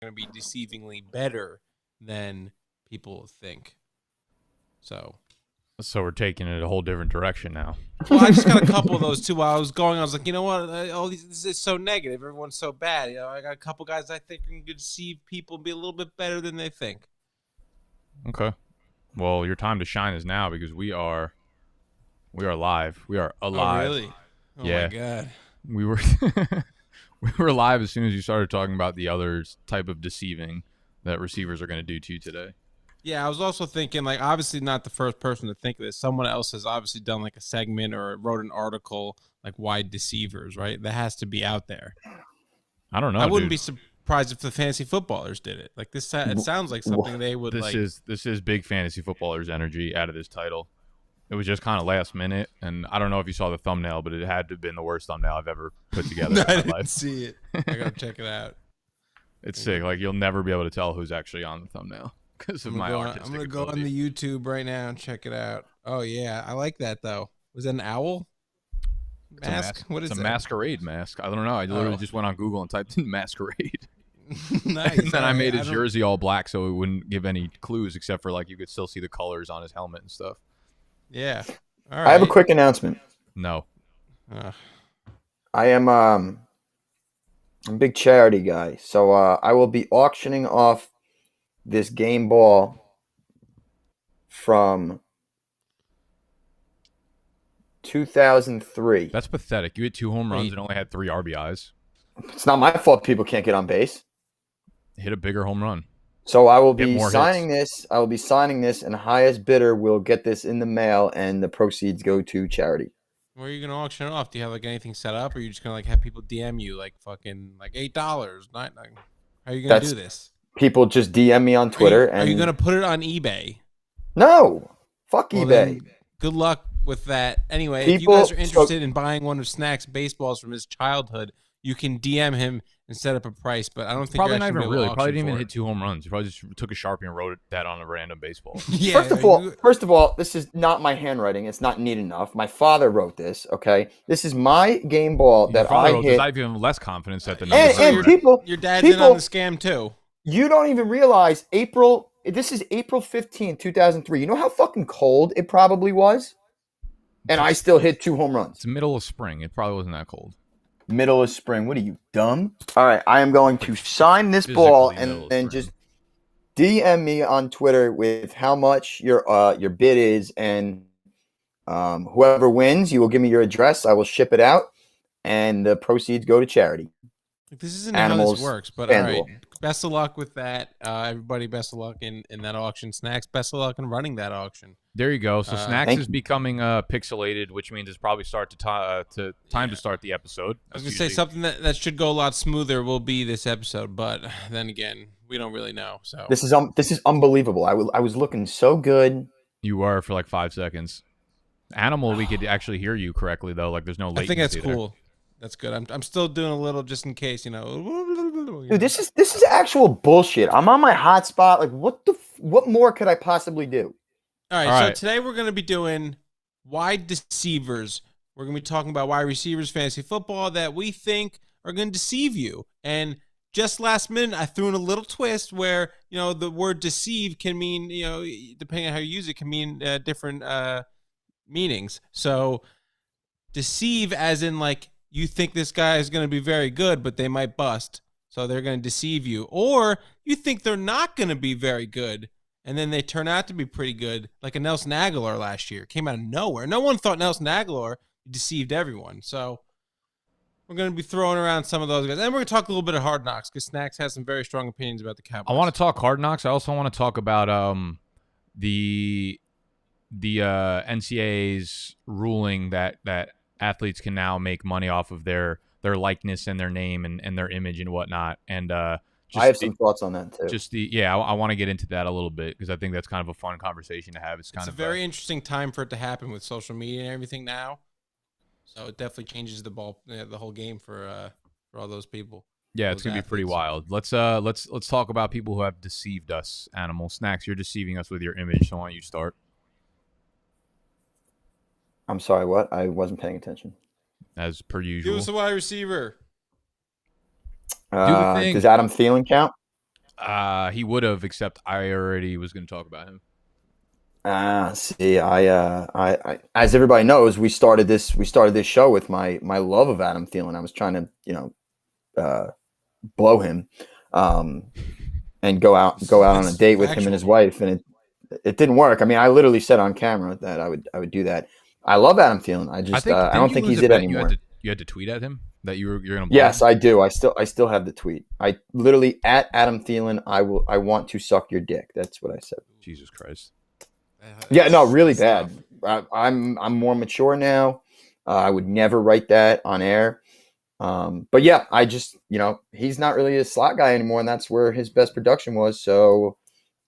going to be deceivingly better than people think. So we're taking it a whole different direction now. Well, I just got a couple of those too. While I was going, I was like, you know what? This is so negative. Everyone's so bad. I got a couple guys I think can deceive people, and be a little bit better than they think. Okay. Well, your time to shine is now because we are live. We are alive. Oh, really? Oh yeah. My God. We were we were live as soon as you started talking about the other type of deceiving that receivers are going to do to you today. Yeah, I was also thinking, like, obviously not the first person to think of this. Someone else has obviously done like a segment or wrote an article like why deceivers, right? That has to be out there. I don't know. I wouldn't be surprised if the fantasy footballers did it. Like this, it sounds like something they would like. This is big fantasy footballers energy out of this title. It was just kind of last minute, and I don't know if you saw the thumbnail, but it had to have been the worst thumbnail I've ever put together. I didn't see it. I gotta check it out. It's sick. Like you'll never be able to tell who's actually on the thumbnail because of my artistic I'm gonna ability. go on the YouTube right now and check it out. Oh yeah, I like that though. Was that an owl mask? What is it's that? A masquerade mask. I don't know. I literally just went on Google and typed in masquerade. Nice. And then I made his jersey all black so it wouldn't give any clues except for like you could still see the colors on his helmet and stuff. Yeah. All right. I have a quick announcement. No. I am I'm a big charity guy, so I will be auctioning off this game ball from 2003. That's pathetic. You hit 2 home runs and only had 3 RBIs. It's not my fault people can't get on base. Hit a bigger home run. So I will be signing this. I will be signing this, and the highest bidder will get this in the mail, and the proceeds go to charity. Where are you gonna auction it off? Do you have like anything set up, or are you just gonna like have people DM you like fucking like $8? How are you gonna do this? People just DM me on Twitter. Are you gonna put it on eBay? No, fuck eBay. Good luck with that. Anyway, if you guys are interested in buying one of Snack's baseballs from his childhood, you can DM him and set up a price, but I don't think probably not even really. Probably didn't even hit 2 home runs. You probably just took a Sharpie and wrote that on a random baseball. Yeah. First of all, this is not my handwriting. It's not neat enough. My father wrote this. Okay, this is my game ball that I hit. I have even less confidence that the numbers. And people, your dad's in on the scam too. You don't even realize April. This is April 15th, 2003. You know how fucking cold it probably was, and I still hit 2 home runs. It's the middle of spring. It probably wasn't that cold. Middle of spring. What are you, dumb? All right, I am going to sign this ball and then just DM me on Twitter with how much your bid is, and whoever wins, you will give me your address. I will ship it out, and the proceeds go to charity. This isn't how this works, but all right. Best of luck with that, everybody. Best of luck in that auction. Snacks, best of luck in running that auction. There you go. So Snacks is becoming pixelated, which means it's probably time to start the episode. I was gonna say something that should go a lot smoother will be this episode, but then again, we don't really know. So this is unbelievable. I was looking so good. You were for like 5 seconds. Animal, we could actually hear you correctly though. Like there's no latency. I think that's cool. That's good. I'm still doing a little just in case, you know. Dude, this is actual bullshit. I'm on my hotspot. Like, what more could I possibly do? All right. So today we're going to be doing wide deceivers. We're going to be talking about wide receivers, fantasy football that we think are going to deceive you. And just last minute, I threw in a little twist where, you know, the word deceive can mean, you know, depending on how you use it, can mean different meanings. So deceive as in like, you think this guy is going to be very good, but they might bust. So they're going to deceive you. Or you think they're not going to be very good, and then they turn out to be pretty good, like a Nelson Aguilar last year. Came out of nowhere. No one thought Nelson Aguilar deceived everyone. So we're going to be throwing around some of those guys. And we're going to talk a little bit of Hard Knocks because Snacks has some very strong opinions about the Cowboys. I want to talk Hard Knocks. I also want to talk about the NCAA's ruling that athletes can now make money off of their likeness and their name and their image and whatnot. And I have some thoughts on that too. I want to get into that a little bit because I think that's kind of a fun conversation to have. It's a very interesting time for it to happen with social media and everything now. So it definitely changes the whole game for all those people. Yeah, it's gonna be pretty wild. Let's talk about people who have deceived us. Animal Snacks, you're deceiving us with your image. So why don't you start? I'm sorry, what? I wasn't paying attention. As per usual. Give us a wide receiver. Does Adam Thielen count? He would have, except I already was going to talk about him. See, I, as everybody knows, we started this show with my love of Adam Thielen. I was trying to, blow him, and go out on a date with him and his wife, and it didn't work. I mean, I literally said on camera that I would do that. I love Adam Thielen. I don't think he's it anymore. You had to tweet at him that you're going to. Yes, I do. I still have the tweet. I literally at Adam Thielen. I want to suck your dick. That's what I said. Jesus Christ. Yeah, no, really bad. I'm more mature now. I would never write that on air. But yeah, I just, he's not really a slot guy anymore, and that's where his best production was. So,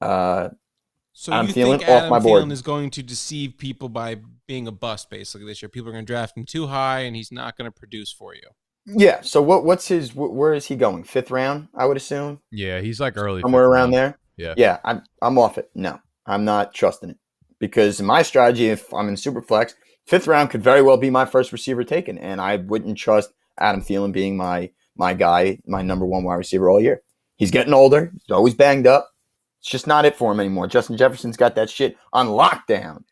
so I'm you feeling think off Adam my board. Thielen is going to deceive people by being a bust basically this year? People are going to draft him too high, and he's not going to produce for you. Yeah. So where is he going? 5th round, I would assume. Yeah, he's like early. Somewhere around round. there. Yeah. I'm off it. No, I'm not trusting it, because in my strategy, if I'm in super flex, 5th round could very well be my first receiver taken, and I wouldn't trust Adam Thielen being my guy, my number 1 wide receiver all year. He's getting older. He's always banged up. It's just not it for him anymore. Justin Jefferson's got that shit on lockdown.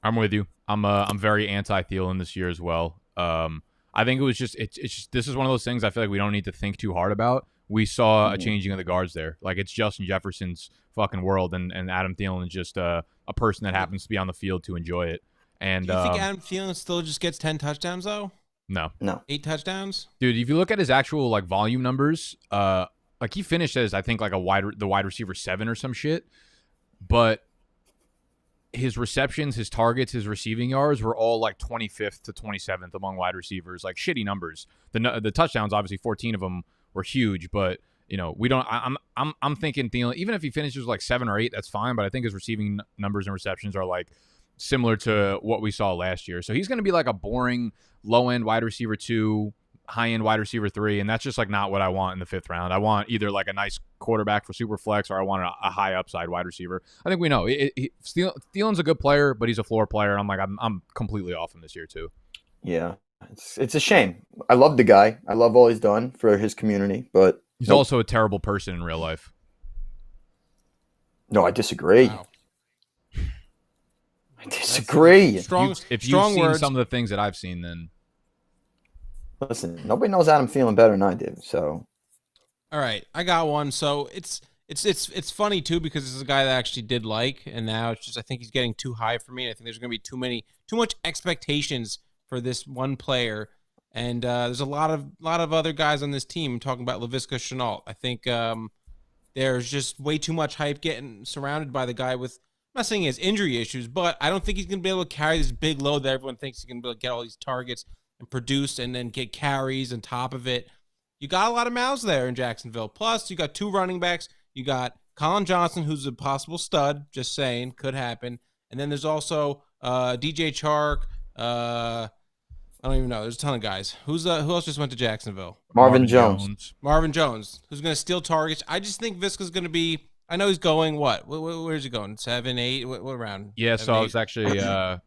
I'm with you. I'm very anti Thielen this year as well. I think it was just it's just, this is one of those things I feel like we don't need to think too hard about. We saw a changing of the guards there. Like, it's Justin Jefferson's fucking world, and Adam Thielen is just a person that happens to be on the field to enjoy it. And do you think Adam Thielen still just gets 10 touchdowns though? No. 8 touchdowns? Dude, if you look at his actual like volume numbers, like he finished as I think like the wide receiver 7 or some shit, but his receptions, his targets, his receiving yards were all like 25th to 27th among wide receivers, like shitty numbers. The touchdowns, obviously 14 of them were huge, but we don't. I'm thinking Thielen, even if he finishes like 7 or 8, that's fine. But I think his receiving numbers and receptions are like similar to what we saw last year. So he's going to be like a boring low end wide receiver 2, high end wide receiver 3, and that's just like not what I want in the 5th round. I want either like a nice quarterback for super flex, or I want a high upside wide receiver. I think we know Thielen's a good player, but he's a floor player. And I'm completely off him this year too. Yeah, it's a shame. I love the guy. I love all he's done for his community, but he's also a terrible person in real life. No, I disagree. Wow. I disagree. If you've seen some of the things that I've seen, then listen, nobody knows Adam Thielen better than I did. So, all right, I got one. So it's funny too, because this is a guy that I actually did like, and now it's just I think he's getting too high for me. I think there's going to be too much expectations for this one player, and there's a lot of other guys on this team. I'm talking about Laviska Shenault. I think there's just way too much hype getting surrounded by the guy with. I'm not saying he has injury issues, but I don't think he's going to be able to carry this big load that everyone thinks he's going to be able to get all these targets and produce and then get carries on top of it. You got a lot of mouths there in Jacksonville. Plus, you got 2 running backs. You got Colin Johnson, who's a possible stud, just saying, could happen. And then there's also DJ Chark. I don't even know. There's a ton of guys. Who else just went to Jacksonville? Marvin Jones. Marvin Jones, who's going to steal targets. I just think Viska's going to be... I know he's going, what? Where's he going? 7, 8? What round? Yeah, 7, so 8? I was actually...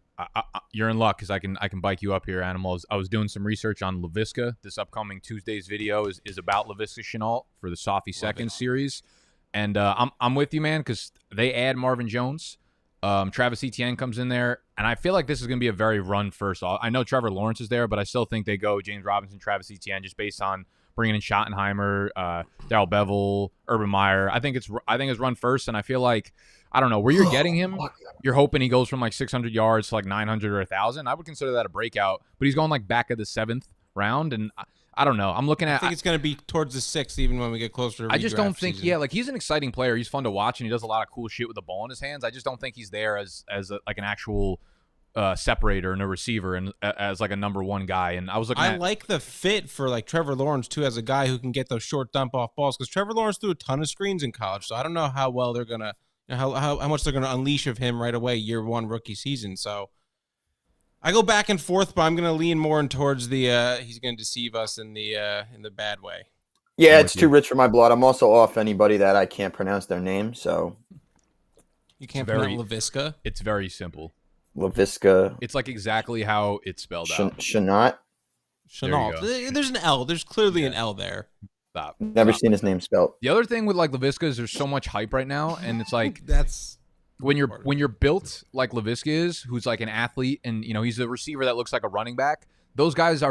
you're in luck because I can bike you up here, Animals. I was doing some research on Laviska. This upcoming Tuesday's video is about Laviska Shenault for the Sophie Second series. And I'm with you, man, because they add Marvin Jones. Travis Etienne comes in there, and I feel like this is going to be a very run first. I know Trevor Lawrence is there, but I still think they go James Robinson, Travis Etienne, just based on bringing in Schottenheimer, Darrell Bevel, Urban Meyer. I think it's run first, and I feel like, I don't know, where you're getting him, you're hoping he goes from like 600 yards to like 900 or 1,000. I would consider that a breakout, but he's going like back of the 7th round, and I don't know. I'm looking at. I think it's going to be towards the 6th, even when we get closer to. I just don't think. Season. Yeah, like he's an exciting player. He's fun to watch, and he does a lot of cool shit with the ball in his hands. I just don't think he's there as like an actual separator and a receiver and as like a number 1 guy. And I was looking. I like the fit for like Trevor Lawrence too, as a guy who can get those short dump off balls, because Trevor Lawrence threw a ton of screens in college. So I don't know how well they're gonna, how much they're gonna unleash of him right away, year 1 rookie season. So. I go back and forth, but I'm going to lean more towards the he's going to deceive us in the bad way. Yeah, it's too rich for my blood. I'm also off anybody that I can't pronounce their name, so. You can't pronounce Laviska? It's very simple. Laviska. It's like exactly how it's spelled out. Shenault. There's an L. There's clearly an L there. Stop. Never seen his name spelled. The other thing with like Laviska is there's so much hype right now, and it's like that's when you're built like Laviska is, who's like an athlete, and he's a receiver that looks like a running back. Those guys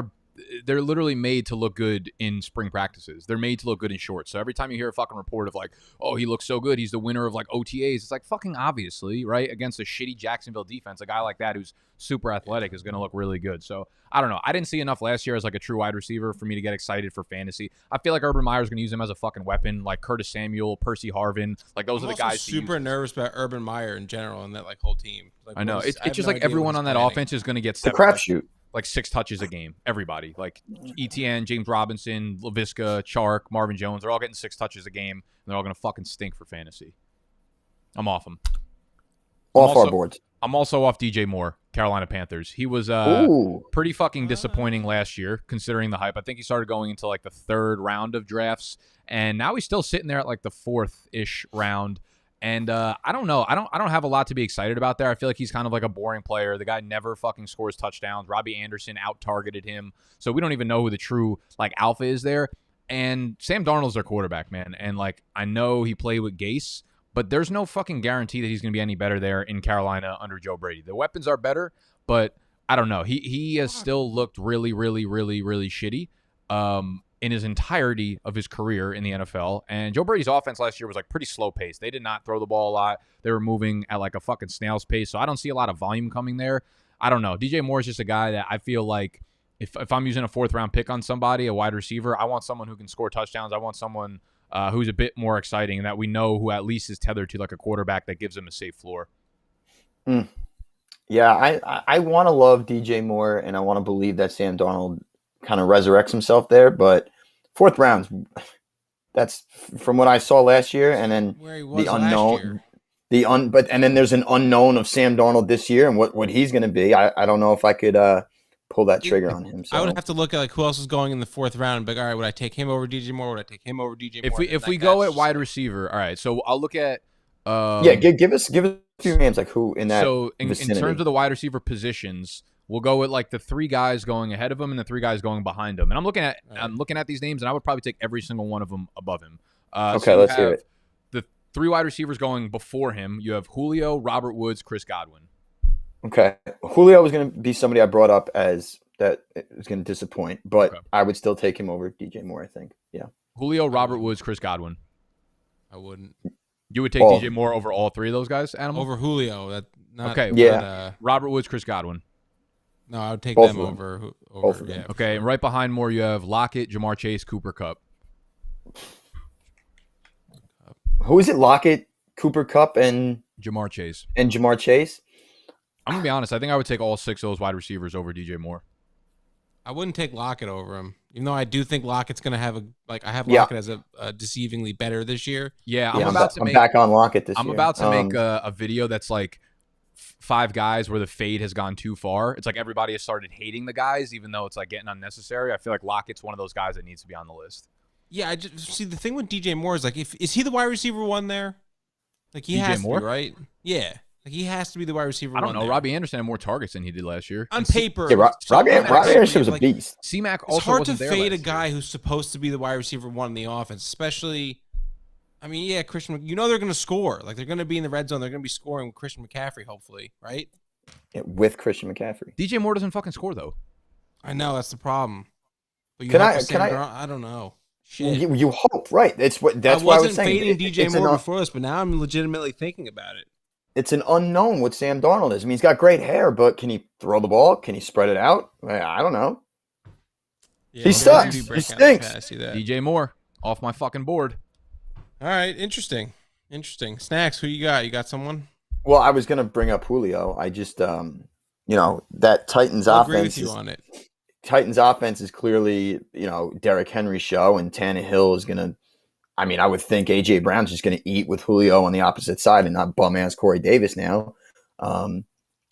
they're literally made to look good in spring practices. They're made to look good in shorts. So every time you hear a fucking report of like, oh, he looks so good, he's the winner of like OTAs, it's like fucking obviously, right? Against a shitty Jacksonville defense, a guy like that who's super athletic is going to look really good. So I don't know. I didn't see enough last year as like a true wide receiver for me to get excited for fantasy. I feel like Urban Meyer's going to use him as a fucking weapon, like Curtis Samuel, Percy Harvin. Like those are the guys. Super nervous about Urban Meyer in general and that like whole team. Like, I know. It's just like everyone on that offense is going to get the crapshoot. Like 6 touches a game. Everybody. Like ETN, James Robinson, Laviska, Chark, Marvin Jones. They're all getting 6 touches a game, and they're all going to fucking stink for fantasy. I'm off them. Off our boards. I'm also off DJ Moore, Carolina Panthers. He was pretty fucking disappointing last year, considering the hype. I think he started going into like the 3rd round of drafts, and now he's still sitting there at like the 4th-ish round. And I don't know. I don't have a lot to be excited about there. I feel like he's kind of like a boring player. The guy never fucking scores touchdowns. Robbie Anderson out-targeted him. So we don't even know who the true like alpha is there. And Sam Darnold's their quarterback, man. And like I know he played with Gase, but there's no fucking guarantee that he's going to be any better there in Carolina under Joe Brady. The weapons are better, but I don't know. He has still looked really, really, really, really shitty. In his entirety of his career in the NFL. And Joe Brady's offense last year was like pretty slow paced. They did not throw the ball a lot. They were moving at like a fucking snail's pace. So I don't see a lot of volume coming there. I don't know. DJ Moore is just a guy that I feel like if I'm using a 4th round pick on somebody, a wide receiver, I want someone who can score touchdowns. I want someone who's a bit more exciting and that we know who at least is tethered to like a quarterback that gives him a safe floor. Yeah, I want to love DJ Moore and I want to believe that Sam Darnold kind of resurrects himself there, but 4th round, that's from what I saw last year, and then the unknown, and then there's an unknown of Sam Darnold this year and what he's going to be. I don't know if I could pull that trigger on him. So. I would have to look at like who else is going in the 4th round. But all right, would I take him over DJ Moore? Would I take him over DJ Moore? If we go at wide receiver, all right. So I'll look at. Give us a few names like who in that. So in terms of the wide receiver positions. We'll go with like the 3 guys going ahead of him and the 3 guys going behind him. And I'm looking at these names, and I would probably take every single one of them above him. Okay, let's hear it. The 3 wide receivers going before him. You have Julio, Robert Woods, Chris Godwin. Okay, Julio was going to be somebody I brought up as that is going to disappoint, but I would still take him over DJ Moore. I think. Yeah. Julio, Robert Woods, Chris Godwin. I wouldn't. You would take DJ Moore over all 3 of those guys, Adam? Over Julio. Robert Woods, Chris Godwin. No, I would take them over. Yeah. Okay, and right behind Moore, you have Lockett, Jamar Chase, Cooper Kupp. Who is it? Lockett, Cooper Kupp, and Jamar Chase. I'm going to be honest. I think I would take all 6 of those wide receivers over DJ Moore. I wouldn't take Lockett over him, even though I do think Lockett's going to have I have Lockett as a deceivingly better this year. Yeah, I'm back on Lockett this year. I'm about to make a video that's like 5 guys where the fade has gone too far. It's like everybody has started hating the guys, even though it's like getting unnecessary. I feel like Lockett's one of those guys that needs to be on the list. Yeah, I just see the thing with DJ Moore is like, is he the wide receiver one there? Like he DJ has Moore? to be, right? Yeah, like he has to be the wide receiver. I don't know. There. Robbie Anderson had more targets than he did last year on paper. Yeah, Robbie Anderson was a beast. C-Mac also it's hard to wasn't there fade a last guy year. who's supposed to be the wide receiver one in the offense, especially. I mean, yeah, Christian. You know they're going to score. Like they're going to be in the red zone. They're going to be scoring with Christian McCaffrey, hopefully, right? Yeah, with Christian McCaffrey. DJ Moore doesn't fucking score though. I know that's the problem. But I don't know. Shit. You hope, right? That's why I was saying. Fading DJ Moore before this, but now I'm legitimately thinking about it. It's an unknown what Sam Darnold is. I mean, he's got great hair, but can he throw the ball? Can he spread it out? I don't know. Yeah, he sucks. He stinks. DJ Moore off my fucking board. All right, interesting. Snacks, who you got? You got someone? Well, I was gonna bring up Julio. I just, that Titans I'll offense. agree with you on it. Titans offense is clearly, Derrick Henry's show, and Tannehill is gonna. I mean, I would think A.J. Brown's just going to eat with Julio on the opposite side and not bum-ass Corey Davis now. And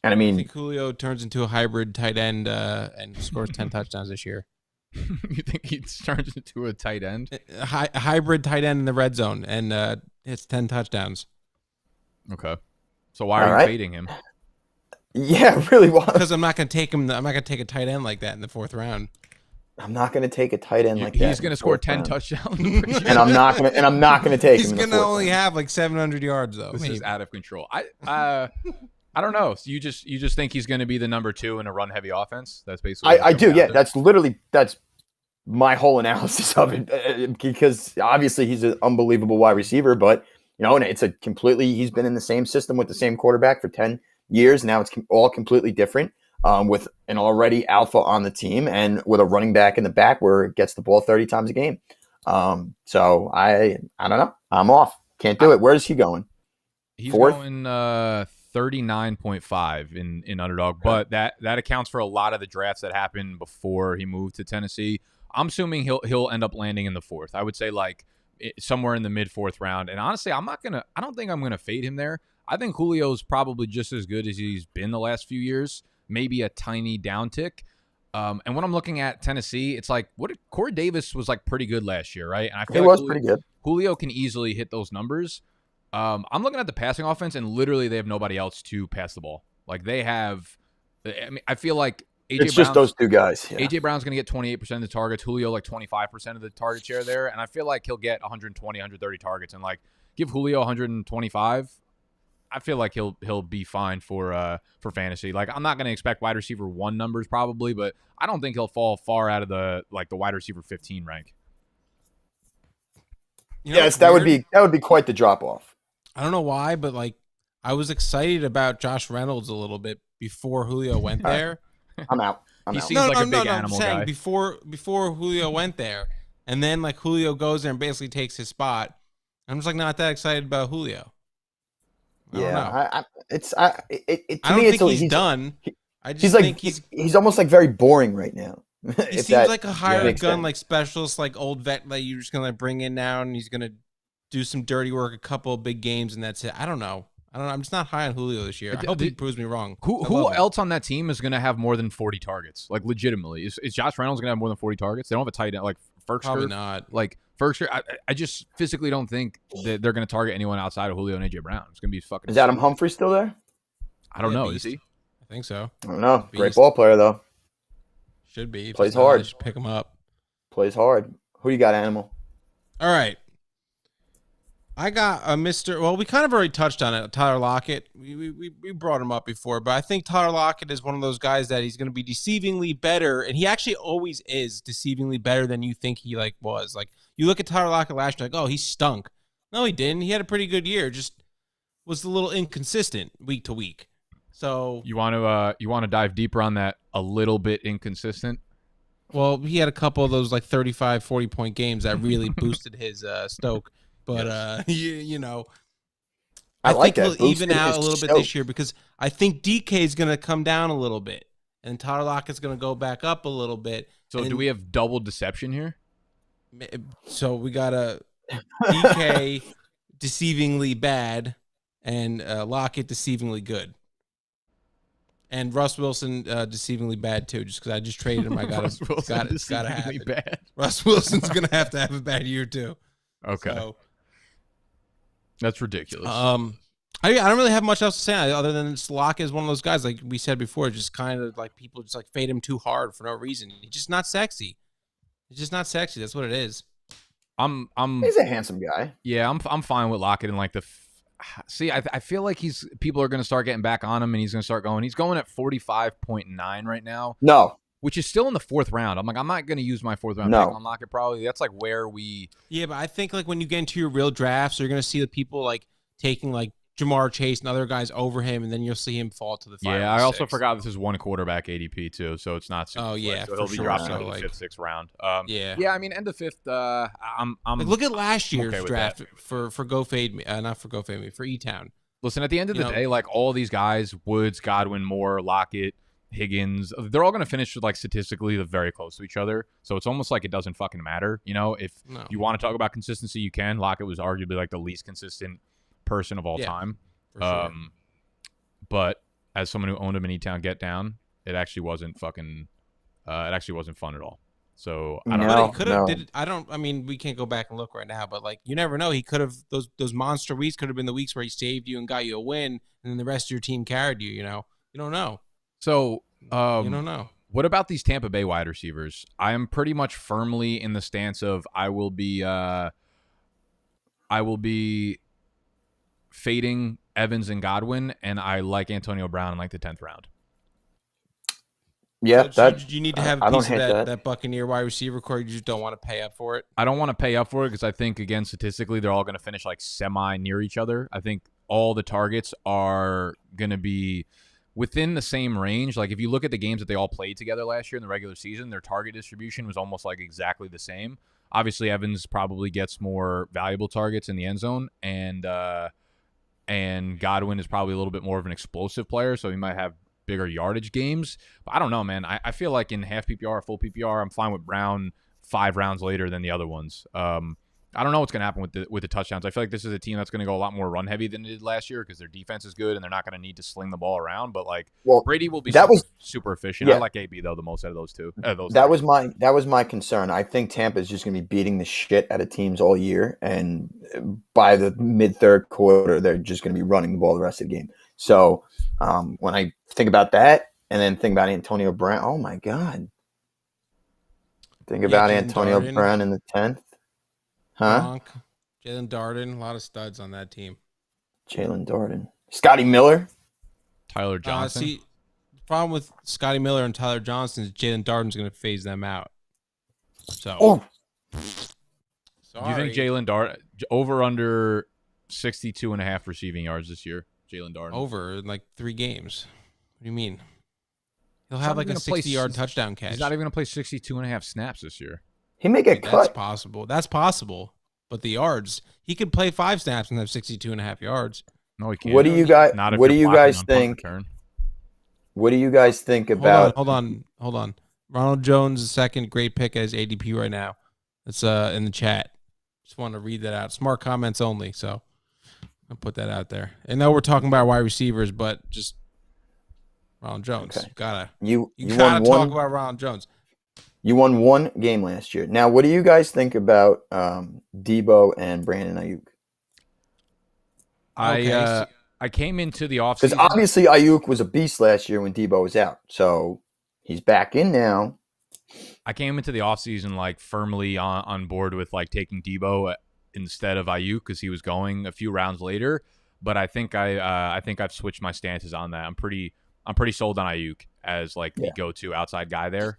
I mean... I think Julio turns into a hybrid tight end and scores 10 touchdowns this year. You think he turns into a tight end? A hybrid tight end in the red zone and hits 10 touchdowns. Okay. So why are you fading him? Yeah, really. Because I'm not going to take him. I'm not going to take a tight end like that in the 4th round. I'm not going to take a tight end like that. He's going to score 10 touchdowns. And I'm not going to take him. He's going to only have like 700 yards though. This is out of control. I don't know. So you just think he's going to be the number 2 in a run heavy offense? That's basically I do. Yeah, that's my whole analysis of it, because obviously he's an unbelievable wide receiver, but and he's been in the same system with the same quarterback for 10 years. Now it's all completely different, with an already alpha on the team and with a running back in the back where it gets the ball 30 times a game. So I don't know. I'm off. Can't do it. Where is he going? He's Fourth? going 39.5 in underdog, but that accounts for a lot of the drafts that happened before he moved to Tennessee. I'm assuming he'll end up landing in the 4th. I would say like somewhere in the mid 4th round. And honestly, I don't think I'm gonna fade him there. I think Julio's probably just as good as he's been the last few years, maybe a tiny downtick. And when I'm looking at Tennessee, it's like Corey Davis was like pretty good last year, right? And I feel pretty good. Julio can easily hit those numbers. I'm looking at the passing offense, and literally they have nobody else to pass the ball. Like they have, I feel like it's just those two guys. Yeah. AJ Brown's going to get 28% of the targets. Julio like 25% of the target share there, and I feel like he'll get 120, 130 targets. And like give Julio 125, I feel like he'll be fine for fantasy. Like I'm not going to expect wide receiver 1 numbers probably, but I don't think he'll fall far out of the wide receiver 15 rank. Yes, that would be quite the drop off. I don't know why, but like I was excited about Josh Reynolds a little bit before Julio went there. I'm out. Seems like a big animal I'm saying guy. before Julio went there, and then like Julio goes there and basically takes his spot. I'm just like not that excited about Julio. I don't think he's done. I just think he's almost like very boring right now. He seems like a hired gun, like specialist, like old vet that you're just gonna like bring in now, and he's gonna do some dirty work, a couple of big games, and that's it. I don't know. I'm just not high on Julio this year. I hope he proves me wrong. Who else on that team is going to have more than 40 targets? Like, legitimately. Is Josh Reynolds going to have more than 40 targets? They don't have a tight end. Like, Ferkster? Probably not. Like, Ferkster, I just physically don't think that they're going to target anyone outside of Julio and AJ Brown. It's going to be fucking... Is Adam Humphrey still there? I don't know. Is he? I think so. I don't know. Great ball player, though. Should be. Plays hard. Should pick him up. Plays hard. Who you got, Animal? All right. I got a Well, we kind of already touched on it. Tyler Lockett. We brought him up before, but I think Tyler Lockett is one of those guys that he's going to be deceivingly better, and he actually always is deceivingly better than you think he like was. Like you look at Tyler Lockett last year, like, oh, he stunk. No, he didn't. He had a pretty good year. Just was a little inconsistent week to week. So you want to dive deeper on that? A little bit inconsistent. Well, he had a couple of those like 35, 40-point games that really boosted his stoke. But, yes. I think he'll even out a little bit this year because I think DK is going to come down a little bit and Tyler Lockett's going to go back up a little bit. So do we have double deception here? So we got a DK deceivingly bad and Lockett deceivingly good. And Russ Wilson deceivingly bad too, just because I just traded him. I got him. It's got to happen. Bad. Russ Wilson's going to have a bad year too. Okay. So, that's ridiculous. I don't really have much else to say other than Lockett is one of those guys, like we said before, just kind of like people just like fade him too hard for no reason. He's just not sexy. He's just not sexy. That's what it is. He's a handsome guy. Yeah, I'm fine with Lockett and like see, I feel like people are going to start getting back on him and he's going to start going. He's going at 45.9 right now. No. Which is still in the 4th round. I'm like, I'm not going to use my 4th round pick on Lockett probably. That's like where we... Yeah, but I think like when you get into your real drafts, you're going to see the people like taking like Jamar Chase and other guys over him, and then you'll see him fall to the 5. Yeah, I also forgot this is one quarterback ADP too, so it's not super so he'll be dropping into the 5th, 6th round. Yeah, I mean, end of 5th, I'm like, look at last year's draft for Go Fade Me, not for Go Fade Me, for E-Town. Listen, at the end of the day, like all these guys, Woods, Godwin, Moore, Lockett, Higgins, they're all going to finish like statistically very close to each other. So it's almost like it doesn't fucking matter. If you want to talk about consistency, you can. Lockett was arguably like the least consistent person of all time. For sure. But as someone who owned him in E-Town Get Down, it actually wasn't fucking fun at all. So I don't know. He could have did it. I mean, we can't go back and look right now, but like you never know. He could have those monster weeks could have been the weeks where he saved you and got you a win, and then the rest of your team carried you. You don't know. So you don't know. What about these Tampa Bay wide receivers? I am pretty much firmly in the stance of I will be fading Evans and Godwin, and I like Antonio Brown in like the 10th round. Yeah, so you need to have a piece of that Buccaneer wide receiver core. You just don't want to pay up for it. I don't want to pay up for it because I think, again, statistically, they're all going to finish like semi near each other. I think all the targets are going to be within the same range. Like if you look at the games that they all played together last year in the regular season, their target distribution was almost like exactly the same. Obviously, Evans probably gets more valuable targets in the end zone, and Godwin is probably a little bit more of an explosive player, so he might have bigger yardage games. But I don't know, man. I feel like in half PPR, full PPR, I'm fine with Brown 5 rounds later than the other ones. I don't know what's going to happen with the touchdowns. I feel like this is a team that's going to go a lot more run heavy than it did last year because their defense is good and they're not going to need to sling the ball around. But like Brady will be super efficient. Yeah. I like AB though the most out of those two. That was my concern. I think Tampa is just going to be beating the shit out of teams all year, and by the mid-third quarter, they're just going to be running the ball the rest of the game. So when I think about that, and then think about Antonio Brown, oh my god, think about Antonio Brown in the 10th. Huh? Jalen Darden, a lot of studs on that team. Jalen Darden. Scotty Miller. Tyler Johnson. The problem with Scotty Miller and Tyler Johnson is Jalen Darden's going to phase them out. So, do you think Jalen Darden over under 62.5 receiving yards this year? Jalen Darden over in like 3 games. What do you mean? He'll have like a 60-yard touchdown catch. He's not even going to play 62.5 snaps this year. He may get cut. That's possible. But the yards, he could play 5 snaps and have 62.5 yards. No, he can't. What do you guys? What do you guys think? What do you guys think about? Hold on. Ronald Jones, second, great pick as ADP right now. It's in the chat. Just want to read that out. Smart comments only. So I'll put that out there. And now we're talking about wide receivers, but just Ronald Jones. Okay. You gotta talk about Ronald Jones. You won 1 game last year. Now, what do you guys think about Debo and Brandon Ayuk? I came into the offseason because obviously Ayuk was a beast last year when Debo was out, so he's back in now. I came into the offseason like firmly on board with like taking Debo instead of Ayuk because he was going a few rounds later. But I think I've switched my stances on that. I'm pretty sold on Ayuk as like the go-to outside guy there.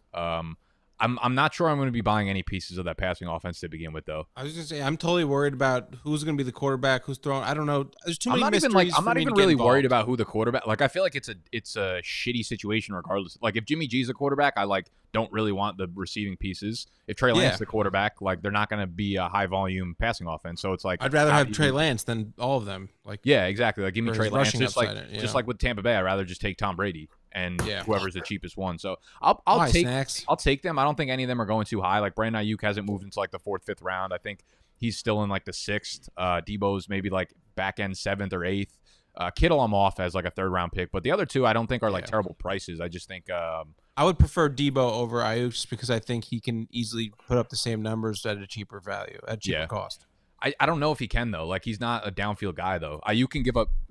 I'm not sure I'm going to be buying any pieces of that passing offense to begin with, though. I was going to say I'm totally worried about who's going to be the quarterback, who's throwing. I don't know. There's too many mysteries. I'm not even really worried about who the quarterback. Like I feel like it's a shitty situation regardless. Like if Jimmy G's the quarterback, I like don't really want the receiving pieces. If Trey Lance is the quarterback, like they're not going to be a high volume passing offense. So it's like I'd rather have Trey Lance than all of them. Like exactly. Like give me Trey Lance. Just like with Tampa Bay, I'd rather just take Tom Brady and whoever's the cheapest one. So I'll take them. I don't think any of them are going too high. Like Brandon Ayuk hasn't moved into like the 4th, 5th round. I think he's still in like the 6th. Debo's maybe like back end 7th or 8th. Kittle I'm off as like a 3rd round pick, but the other 2 I don't think are like terrible prices. I just think I would prefer Debo over Ayuk just because I think he can easily put up the same numbers at a cheaper value, at cheaper cost. I don't know if he can though. Like he's not a downfield guy though. Ayuk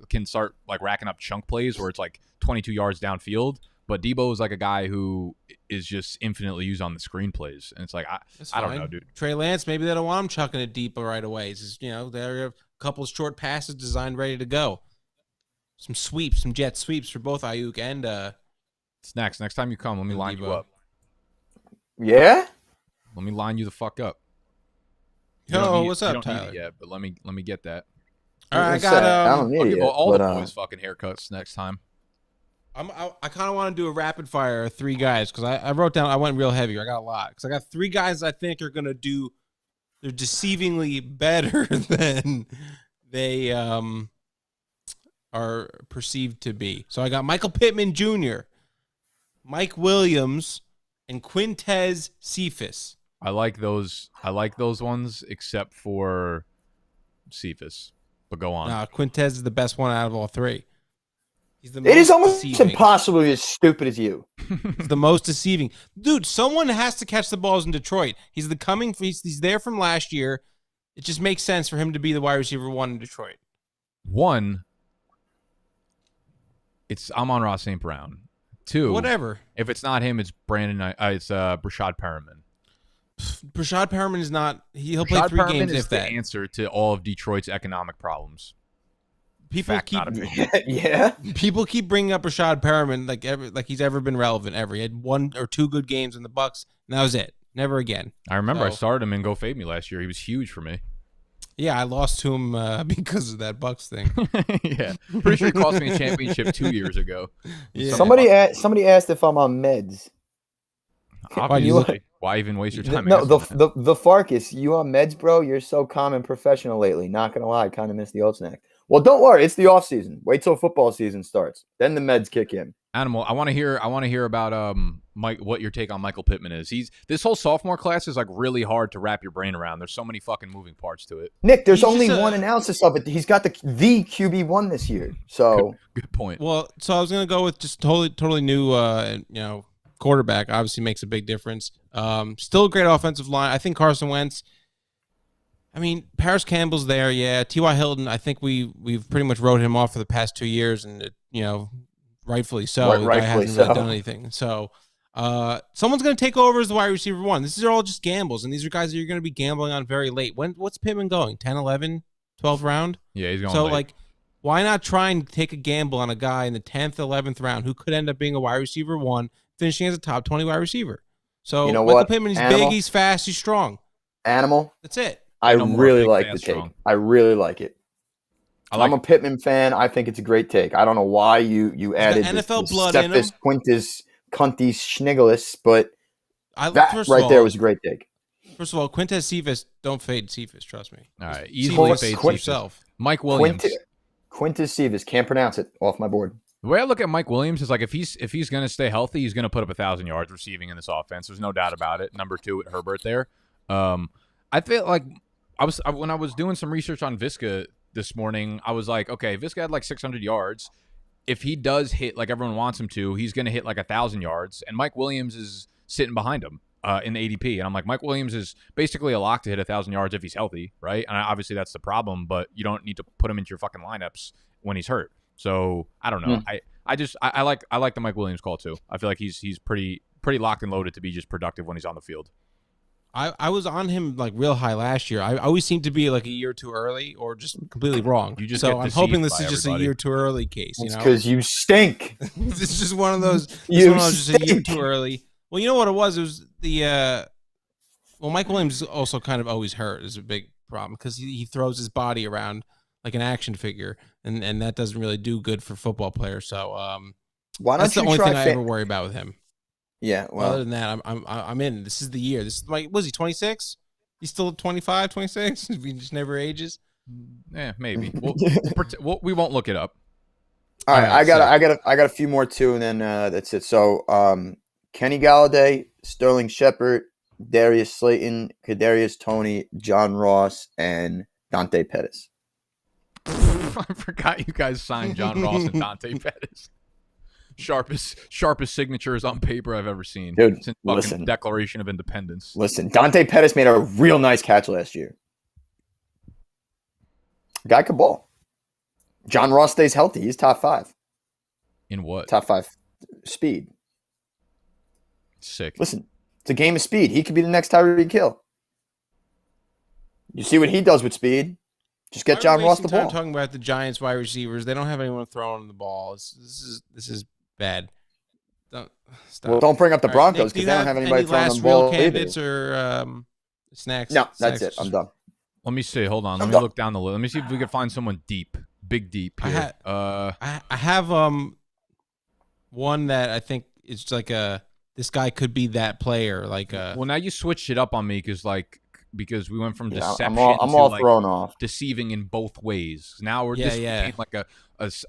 can start like racking up chunk plays where it's like 22 yards downfield. But Debo is like a guy who is just infinitely used on the screen plays, and it's like I don't know, dude. Trey Lance, maybe they don't want him chucking it deep right away. It's just, there are a couple of short passes designed ready to go. Some sweeps, some jet sweeps for both Ayuk and Snacks. Next time you come, let me line you up. Yeah, let me line you the fuck up. Yo, what's up, Tyler? Yeah, but let me get that. All right, I got I'll give all the boys fucking haircuts next time. I kind of want to do a rapid fire of 3 guys because I wrote down. I went real heavy. I got a lot because I got 3 guys I think are gonna do. They're deceivingly better than they are perceived to be. So I got Michael Pittman Jr., Mike Williams, and Quintez Cephas. I like those ones except for Cephas. But go on. Quintez is the best one out of all 3. It is almost impossibly as stupid as you. He's the most deceiving. Dude, someone has to catch the balls in Detroit. He's there from last year. It just makes sense for him to be the wide receiver 1 in Detroit. It's Amon-Ra St. Brown. 2. Whatever. If it's not him, it's Brashad Perriman. Brashad Perriman is not. He'll play 3 games is if the that. answer to all of Detroit's economic problems. People Fact, keep not opinion. Yeah. People keep bringing up Brashad Perriman like he's ever been relevant ever. He had 1 or 2 good games in the Bucs, and that was it. Never again. I remember I started him in Go Fade Me last year. He was huge for me. Yeah, I lost to him because of that Bucs thing. Yeah, pretty sure he cost me a championship 2 years ago. Yeah. Somebody asked if I'm on meds. Obviously, why even waste your time? No, the Farkas, you on meds, bro? You're so calm and professional lately. Not gonna lie, kind of miss the old snack. Well, don't worry, it's the off season. Wait till football season starts, then the meds kick in. Animal, I want to hear about Mike. What your take on Michael Pittman is? This whole sophomore class is like really hard to wrap your brain around. There's so many fucking moving parts to it. Nick, there's only one analysis of it. He's got the QB1 this year. So good point. Well, so I was gonna go with just totally new, quarterback. Obviously makes a big difference. Still a great offensive line. I think Carson Wentz. I mean, Paris Campbell's there, yeah. T.Y. Hilton, I think we've pretty much wrote him off for the past 2 years, and rightfully so. The guy hasn't really done anything. So someone's going to take over as the wide receiver 1. These are all just gambles, and these are guys that you're going to be gambling on very late. What's Pittman going? 10, 11, 12th round? Yeah, he's going so late. Why not try and take a gamble on a guy in the 10th, 11th round who could end up being a wide receiver 1, finishing as a top 20 wide receiver? So Michael Pittman, he's big, he's fast, he's strong. Animal. That's it. I really like the take. I really like it. I'm a Pittman fan. I think it's a great take. I don't know why you added NFL this blood in him. Quintus Cuntis Schnigelis, but there was a great take. First of all, Quintez Cephas, don't fade Cephas, trust me. All right, easily fade Cephas. Mike Williams. Quintus Cephas, can't pronounce it, off my board. The way I look at Mike Williams is like if he's going to stay healthy, he's going to put up 1,000 yards receiving in this offense. There's no doubt about it. Number 2 at Herbert there. I feel like when I was doing some research on Viska this morning, I was like, okay, Viska had like 600 yards. If he does hit like everyone wants him to, he's going to hit like 1,000 yards. And Mike Williams is sitting behind him in the ADP. And I'm like, Mike Williams is basically a lock to hit 1,000 yards if he's healthy, right? And obviously that's the problem, but you don't need to put him into your fucking lineups when he's hurt. So I don't know. I like the Mike Williams call too. I feel like he's pretty locked and loaded to be just productive when he's on the field. I was on him like real high last year. I always seem to be like a year too early or just completely wrong. I'm hoping this is just a year too early case. It's because you stink. It's just one of those. Just a year too early. Well, you know what it was? It was the Mike Williams is also kind of always hurt is a big problem because he throws his body around like an action figure, and that doesn't really do good for football players. So that's the only thing I ever worry about with him. Yeah, well, other than that, I'm in. This is the year. This is was he 26? He's still 25, 26? He just never ages. Yeah, maybe. We won't look it up. All right, I got a few more too, and then that's it. So, Kenny Galladay, Sterling Shepard, Darius Slayton, Kadarius Toney, John Ross, and Dante Pettis. I forgot you guys signed John Ross and Dante Pettis. Sharpest signatures on paper I've ever seen. Dude, since fucking Declaration of Independence. Listen, Dante Pettis made a real nice catch last year. Guy could ball. John Ross stays healthy. He's top 5. In what? Top 5 speed. Sick. Listen, it's a game of speed. He could be the next Tyreek Hill. You see what he does with speed? Just get John Ross the ball. Talking about the Giants wide receivers, they don't have anyone throwing the ball. This is bad. Stop. Well, don't bring up the Broncos because they don't have anybody throwing the ball. Candidates or snacks? No, that's it. I'm done. Let me see. Hold on. Let me look down the list. Let me see if we can find someone deep, big deep here. I have one that I think is like this guy could be that player. Well, now you switched it up on me because we went from deception I'm all thrown off, deceiving in both ways. Now we're became like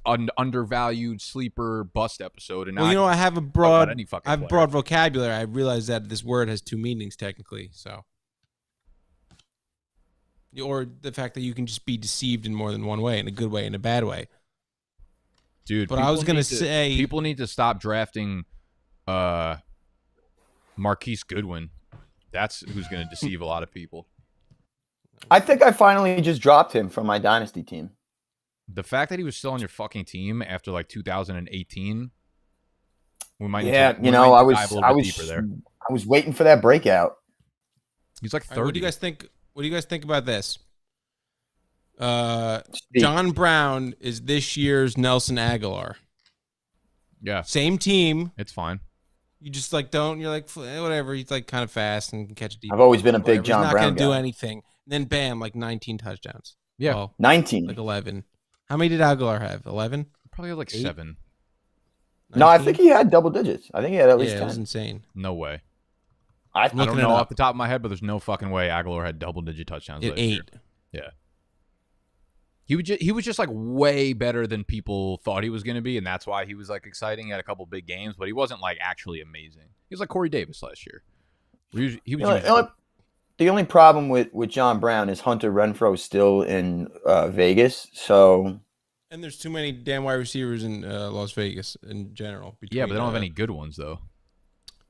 an undervalued sleeper bust episode. And now I have a broad vocabulary. I realize that this word has 2 meanings technically. So, or the fact that you can just be deceived in more than one way, in a good way and a bad way. Dude, but I was gonna say people need to stop drafting Marquise Goodwin. That's who's going to deceive a lot of people. I think I finally just dropped him from my dynasty team. The fact that he was still on your fucking team after like 2018. We might Yeah, need to, I was deeper there. I was waiting for that breakout. He's like 30. Right, what do you guys think? What do you guys think about this? John Brown is this year's Nelson Aguilar. Yeah. Same team. It's fine. You just like don't. You're like whatever. He's like kind of fast and can catch a deep. I've always been a big John Brown guy. He's not going to do anything. And then bam, like 19 touchdowns. Yeah. Well, 19. Like 11. How many did Aguilar have? 11? Probably like 8? 7. 19? No, I think he had double digits. I think he had at least 10. It was insane. No way. I don't know off the top of my head, but there's no fucking way Aguilar had double-digit touchdowns last 8. year. Yeah. He was just like way better than people thought he was going to be, and that's why he was like exciting. He had a couple big games, but he wasn't like actually amazing. He was like Corey Davis last year. The only problem with John Brown is Hunter Renfrow still in Vegas, so. And there's too many damn wide receivers in Las Vegas in general. Yeah, but they don't have any good ones though.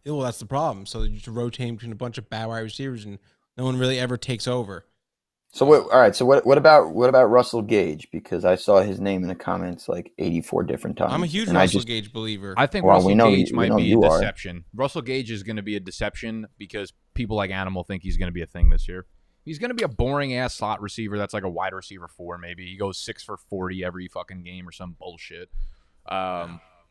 Yeah, well, that's the problem. So you just rotate between a bunch of bad wide receivers, and no one really ever takes over. So all right. So what about Russell Gage? Because I saw his name in the comments like 84 different times. I'm a huge Russell Gage believer. I think Russell Gage might be a deception. Russell Gage is going to be a deception because people like Animal think he's going to be a thing this year. He's going to be a boring ass slot receiver that's like a wide receiver 4 maybe. He goes 6 for 40 every fucking game or some bullshit.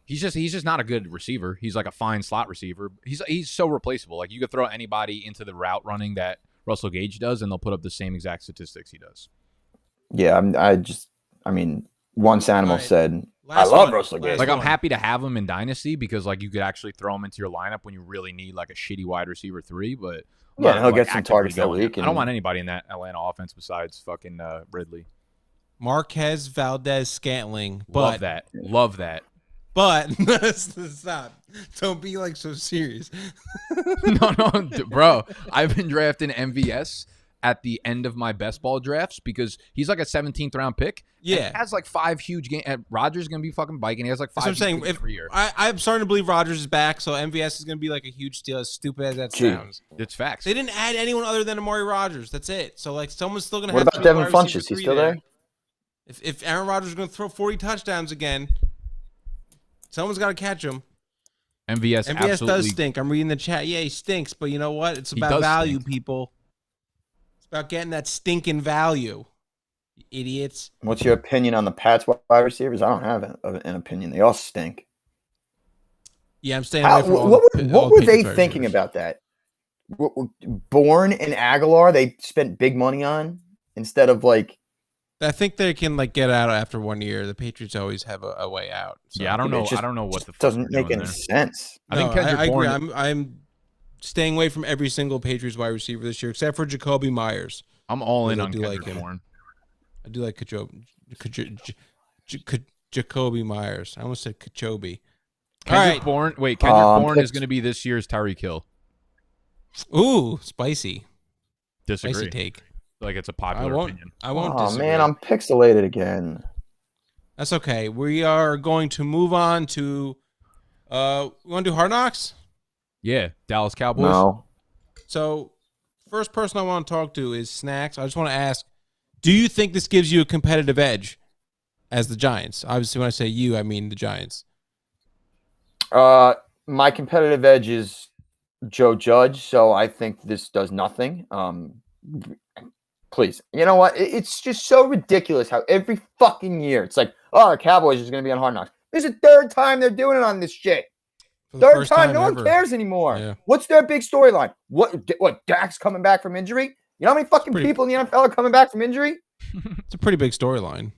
He's just not a good receiver. He's like a fine slot receiver. He's so replaceable. Like you could throw anybody into the route running that Russell Gage does, and they'll put up the same exact statistics he does. Yeah, once Animal said, I love Russell Gage. Like, I'm happy to have him in Dynasty because, like, you could actually throw him into your lineup when you really need, like, a shitty wide receiver 3, but... Yeah, he'll get some targets that week. I don't want anybody in that Atlanta offense besides fucking Ridley. Marquez Valdez-Scantling. Love that. But stop. Don't be like so serious. No, bro. I've been drafting MVS at the end of my best ball drafts because he's like a 17th round pick. Yeah, he has like 5 huge games. Rodgers is gonna be fucking biking. He has like 5. That's what I'm saying. Every year. I'm starting to believe Rodgers is back, so MVS is gonna be like a huge steal. As stupid as that sounds, it's facts. They didn't add anyone other than Amari Rodgers. That's it. So like, someone's still gonna. What about Devin Funchess? He's still there. If Aaron Rodgers is gonna throw 40 touchdowns again. Someone's got to catch him. MVS does stink. I'm reading the chat. Yeah, he stinks, but you know what? It's about value, people. It's about getting that stinking value, you idiots. What's your opinion on the Pats wide receivers? I don't have an opinion. They all stink. Yeah, I'm staying away from What were they thinking about that? Bourne and Aguilar, they spent big money on instead of like. I think they can like get out after 1 year. The Patriots always have a way out. So. Yeah, I don't know. I don't know what the fuck doesn't make any sense. I agree. I'm staying away from every single Patriots wide receiver this year, except for Jacoby Myers. I'm all in on Kendrick Bourne. I do like Jacoby Myers. I almost said Kachobi. Kendrick Bourne. Wait, Kendrick Bourne is going to be this year's Tyreek Hill. Ooh, spicy. Disagree. Spicy take. Like it's a popular opinion. I won't disagree. Oh, man, I'm pixelated again. That's okay. We are going to move on to we want to do Hard Knocks? Yeah, Dallas Cowboys. No. So, first person I want to talk to is Snacks. I just want to ask, do you think this gives you a competitive edge as the Giants? Obviously, when I say you, I mean the Giants. My competitive edge is Joe Judge, so I think this does nothing. Please. You know what? It's just so ridiculous how every fucking year it's like, oh, the Cowboys is going to be on Hard Knocks. This is the 3rd time they're doing it on this shit. 3rd time. No one cares anymore. Yeah. What's their big storyline? What? Dak's coming back from injury? You know how many fucking people in the NFL are coming back from injury? It's a pretty big storyline.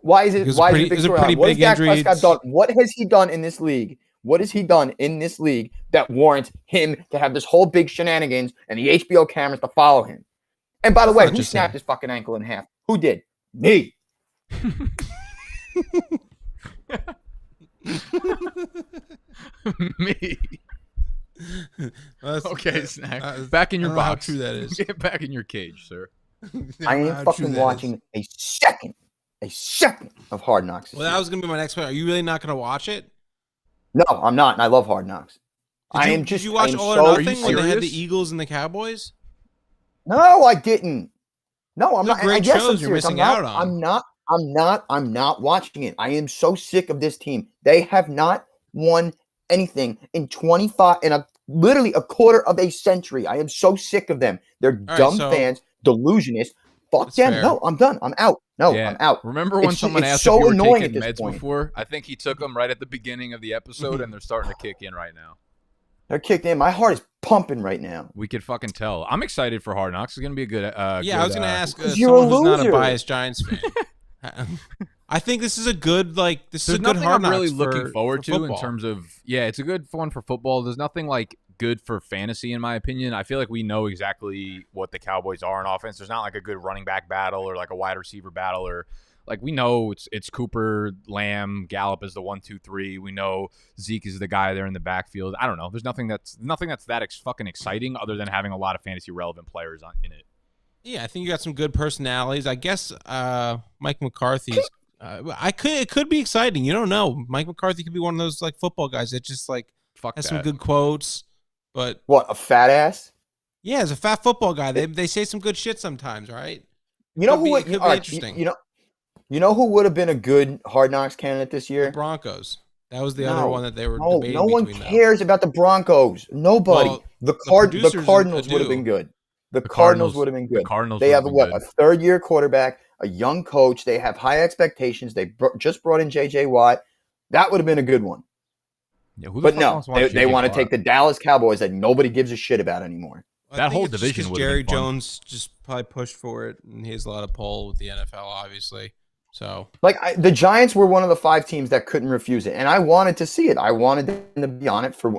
Why is it a big storyline? What has Dak Prescott done? What has he done in this league? What has he done in this league that warrants him to have this whole big shenanigans and the HBO cameras to follow him? And by the way, who snapped his fucking ankle in half? Who did? Me. Me. Okay, Snack. Back in your box. How true that is. Get back in your cage, sir. I ain't fucking watching a second of Hard Knocks. Well, that was going to be my next point. Are you really not going to watch it? No, I'm not. And I love Hard Knocks. Did you watch All or Nothing when they had the Eagles and the Cowboys? No, I didn't. No, I'm not. Great shows you're missing out on. I'm not watching it. I am so sick of this team. They have not won anything in 25 in literally a quarter of a century. I am so sick of them. They're All dumb right, fans, delusionists. Fuck them. fair. No, I'm done. I'm out. No, Yeah. I'm out. Remember when someone it's asked so if you were annoying taking at this meds point. before? I think he took them right at the beginning of the episode, and they're starting to kick in right now. They're kicked in. My heart is pumping right now. We could fucking tell. I'm excited for Hard Knocks. It's going to be a good Yeah, I was going to ask you're someone a who's not a loser. biased Giants fan. I think this is a good this is There's a good nothing Hard I'm really Knocks looking for forward to football. in terms of it's a good one for football. There's nothing like good for fantasy in my opinion. I feel like we know exactly what the Cowboys are in offense. There's not like a good running back battle or like a wide receiver battle or like we know it's Cooper, Lamb, Gallup is the 1, 2, 3. We know Zeke is the guy there in the backfield. I don't know. There's nothing that's fucking exciting other than having a lot of fantasy relevant players in it. Yeah, I think you got some good personalities. I guess Mike McCarthy's. It could be exciting. You don't know. Mike McCarthy could be one of those like football guys that just like has some good quotes. But what, a fat ass? Yeah, as a fat football guy, they say some good shit sometimes, right? You know Could be interesting. You know who would have been a good Hard Knocks candidate this year? The Broncos. That was the other one that they were no, debating. No one cares about the Broncos. Nobody. Well, the Cardinals would have been good. The Cardinals would have been good. They have a third-year quarterback, a young coach. They have high expectations. They just brought in J.J. Watt. That would have been a good one. Yeah, but no, they want to take the Dallas Cowboys that nobody gives a shit about anymore. That whole division would have Jerry been fun. Jones just probably pushed for it, and he has a lot of pull with the NFL, obviously. So, the Giants were one of the 5 teams that couldn't refuse it, and I wanted to see it. I wanted them to be on it for,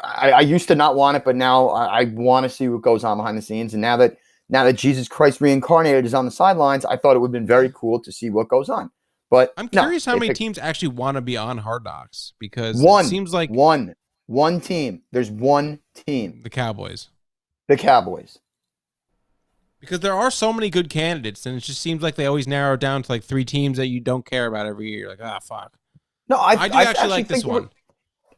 I used to not want it, but now I want to see what goes on behind the scenes. And now that Jesus Christ reincarnated is on the sidelines, I thought it would have been very cool to see what goes on. But I'm curious how many teams actually want to be on Hard Knocks because it seems like one team. There's one team. The Cowboys. The Cowboys. Because there are so many good candidates, and it just seems like they always narrow down to like 3 teams that you don't care about every year. You're like, fuck. No, I do actually like this one.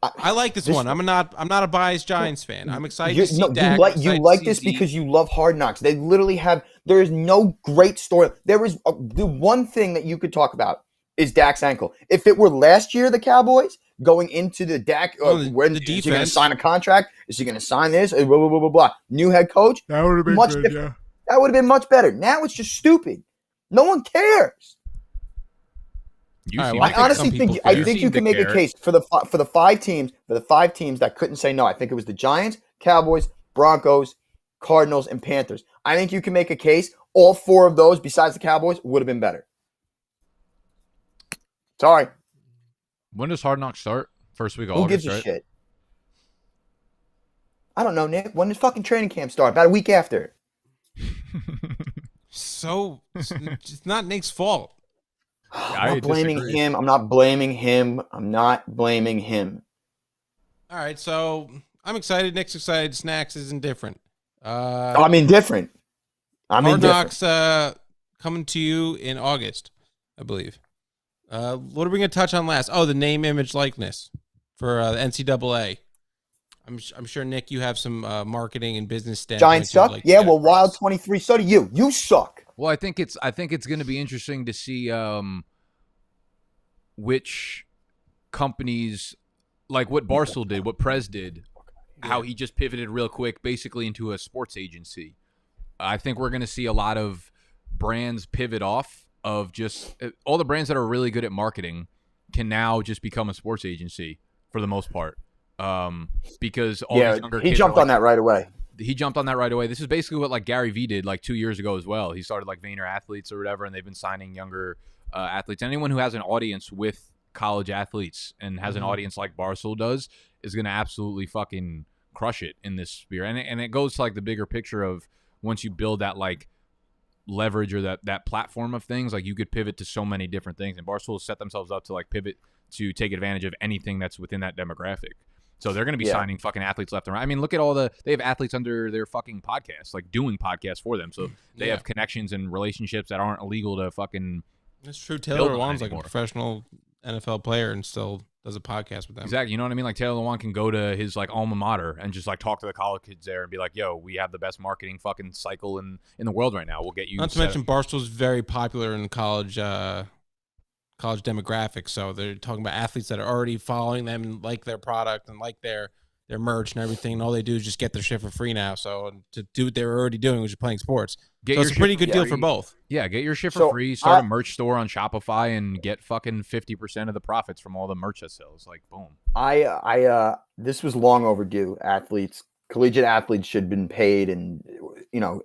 I like this one. I'm not a biased Giants fan. I'm excited to see Dak. You like this because you love Hard Knocks. They literally there is no great story. There is the one thing that you could talk about is Dak's ankle. If it were last year, the Cowboys going into the Dak, when is he going to sign a contract? Is he going to sign this? Blah, blah, blah, blah, blah. New head coach. That would have been much good, different. Yeah. That would have been much better. Now it's just stupid. No one cares. I honestly think you can make a case for the 5 teams that couldn't say no. I think it was the Giants, Cowboys, Broncos, Cardinals, and Panthers. I think you can make a case. All 4 of those, besides the Cowboys, would have been better. Sorry. When does Hard Knocks start? First week of August, August, gives a right? shit? I don't know, Nick. When does fucking training camp start? About a week after. So it's not Nick's fault. I'm not blaming him. I'm not blaming him. All right, so I'm excited. Nick's excited. Snacks is indifferent. I'm indifferent. Hard Knocks coming to you in August, I believe. What are we going to touch on last? Oh, the name, image, likeness for the NCAA. I'm sure, Nick, you have some marketing and business standpoint. Giants suck? Like Wild 23. So do you. You suck. Well, I think it's going to be interesting to see which companies, like what Barstool did, what Prez did, how he just pivoted real quick, basically into a sports agency. I think we're going to see a lot of brands pivot off of just all the brands that are really good at marketing can now just become a sports agency for the most part. Because all these younger kids jumped on that right away. He jumped on that right away. This is basically what like Gary Vee did like 2 years ago as well. He started like Vayner Athletes or whatever, and they've been signing younger athletes. Anyone who has an audience with college athletes and has an audience like Barstool does is going to absolutely fucking crush it in this sphere. And it goes to like the bigger picture of once you build that like leverage or that platform of things, like you could pivot to so many different things. And Barstool set themselves up to like pivot to take advantage of anything that's within that demographic. So they're going to be signing fucking athletes left and right. I mean, look at they have athletes under their fucking podcasts, like doing podcasts for them. So they have connections and relationships that aren't illegal to fucking. That's true. Taylor Lewan's like a professional NFL player and still does a podcast with them. Exactly. You know what I mean? Like Taylor Lewan can go to his like alma mater and just like talk to the college kids there and be like, yo, we have the best marketing fucking cycle in the world right now. We'll get you. Not to mention Barstool's very popular in college college demographic. So they're talking about athletes that are already following them and like their product and like their merch and everything. And all they do is just get their shit for free now. So to do what they were already doing, which is playing sports. So it's a pretty good deal for both. Yeah, get your shit for free. Start a merch store on Shopify and get fucking 50% of the profits from all the merch that sells. Like, boom. This was long overdue. Collegiate athletes should have been paid and,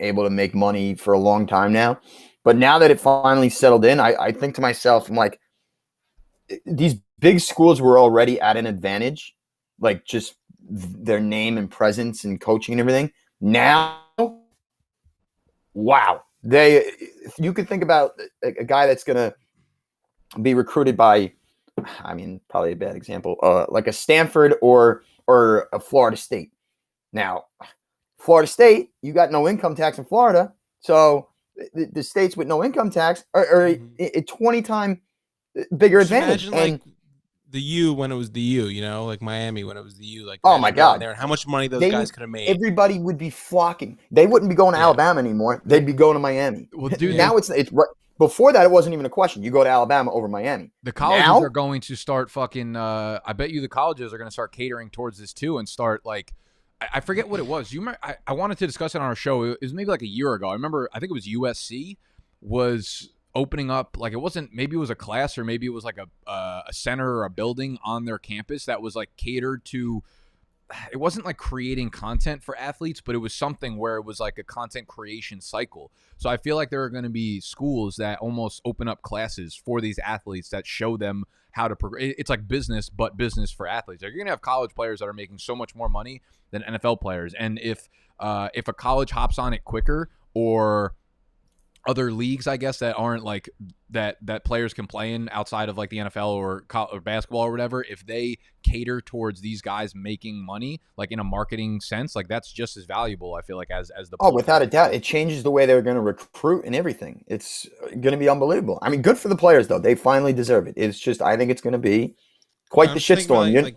able to make money for a long time now. But now that it finally settled in, I think to myself, I'm like, these big schools were already at an advantage, like just their name and presence and coaching and everything. Now, wow. You could think about a guy that's going to be recruited by, probably a bad example, like a Stanford or a Florida State. Now, Florida State, you got no income tax in Florida. So the states with no income tax are a 20-time bigger advantage. Imagine like the U when it was the U, like Miami when it was the U. Like, oh my God, there and how much money those guys could have made. Everybody would be flocking. They wouldn't be going to Alabama anymore. They'd be going to Miami. Well, dude, now it's before that it wasn't even a question. You go to Alabama over Miami. The colleges are going to start fucking. I bet you the colleges are going to start catering towards this too and start like. I forget what it was. You remember? I wanted to discuss it on our show. It was maybe like a year ago. I remember. I think it was USC was opening up. Like it wasn't. Maybe it was a class or maybe it was like a center or a building on their campus that was like catered to. It wasn't like creating content for athletes, but it was something where it was like a content creation cycle. So I feel like there are going to be schools that almost open up classes for these athletes that show them how to progress. It's like business, but business for athletes. Like you're going to have college players that are making so much more money than NFL players. And if a college hops on it quicker or other leagues, I guess, that aren't like that players can play in outside of like the NFL or basketball or whatever, if they cater towards these guys making money, like in a marketing sense, like that's just as valuable, I feel like, as the player. Without a doubt. It changes the way they're going to recruit and everything. It's going to be unbelievable. I mean, good for the players, though. They finally deserve it. It's just, I think it's going to be quite the shitstorm.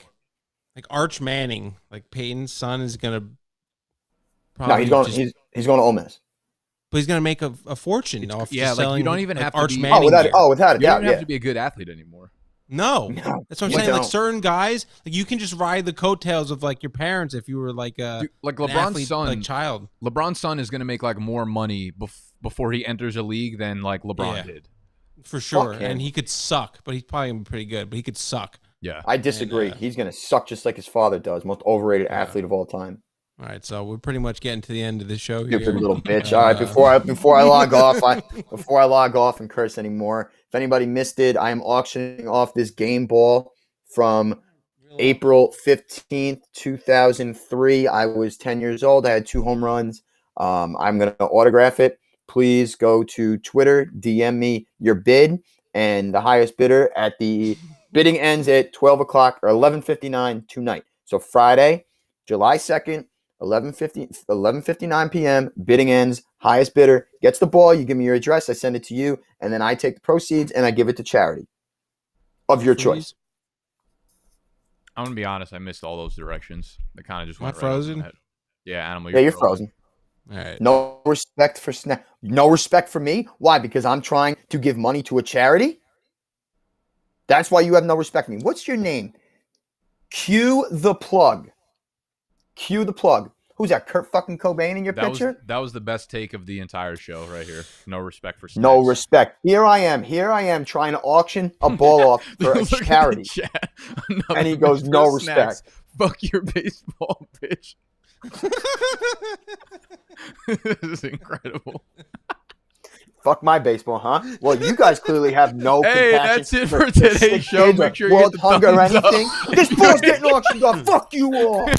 Like Arch Manning, like Peyton's son is going to probably he's going to Ole Miss. But he's going to make a fortune. Like you don't even have Arch to be. Manning without a doubt. You don't have to be a good athlete anymore. No. That's what I'm saying. Like certain guys, like you can just ride the coattails of like your parents if you were like like LeBron's son, like child. LeBron's son is going to make like more money before he enters a league than like LeBron did. For sure. And he could suck, but he's probably going to be pretty good, but he could suck. Yeah. I disagree. He's going to suck just like his father does. Most overrated athlete of all time. All right, so we're pretty much getting to the end of the show. You little bitch. All right, before I log off, and curse anymore. If anybody missed it, I am auctioning off this game ball from April 15th, 2003. I was 10 years old. I had 2 home runs. I'm going to autograph it. Please go to Twitter, DM me your bid, and the highest bidder at the bidding ends at 12 o'clock or 11:59 tonight. So Friday, July 2nd. 11:59 p.m. Bidding ends. Highest bidder gets the ball. You give me your address. I send it to you, and then I take the proceeds and I give it to charity of your choice. I'm gonna be honest. I missed all those directions. They kind of just went frozen. Right. Yeah, Animal. You're frozen. All right. No respect for No respect for me. Why? Because I'm trying to give money to a charity. That's why you have no respect for me. What's your name? Cue the plug. Cue the plug. Who's that? Kurt fucking Cobain in your picture? That was the best take of the entire show right here. No respect for snacks. No respect. Here I am trying to auction a ball off for a charity. And he goes, no respect. Fuck your baseball, bitch. This is incredible. Fuck my baseball, huh? Well, you guys clearly have no compassion. Hey, that's it for today's show. Make sure you world hit the hunger or thumbs up. anything. This ball's getting auctioned off. Fuck you all.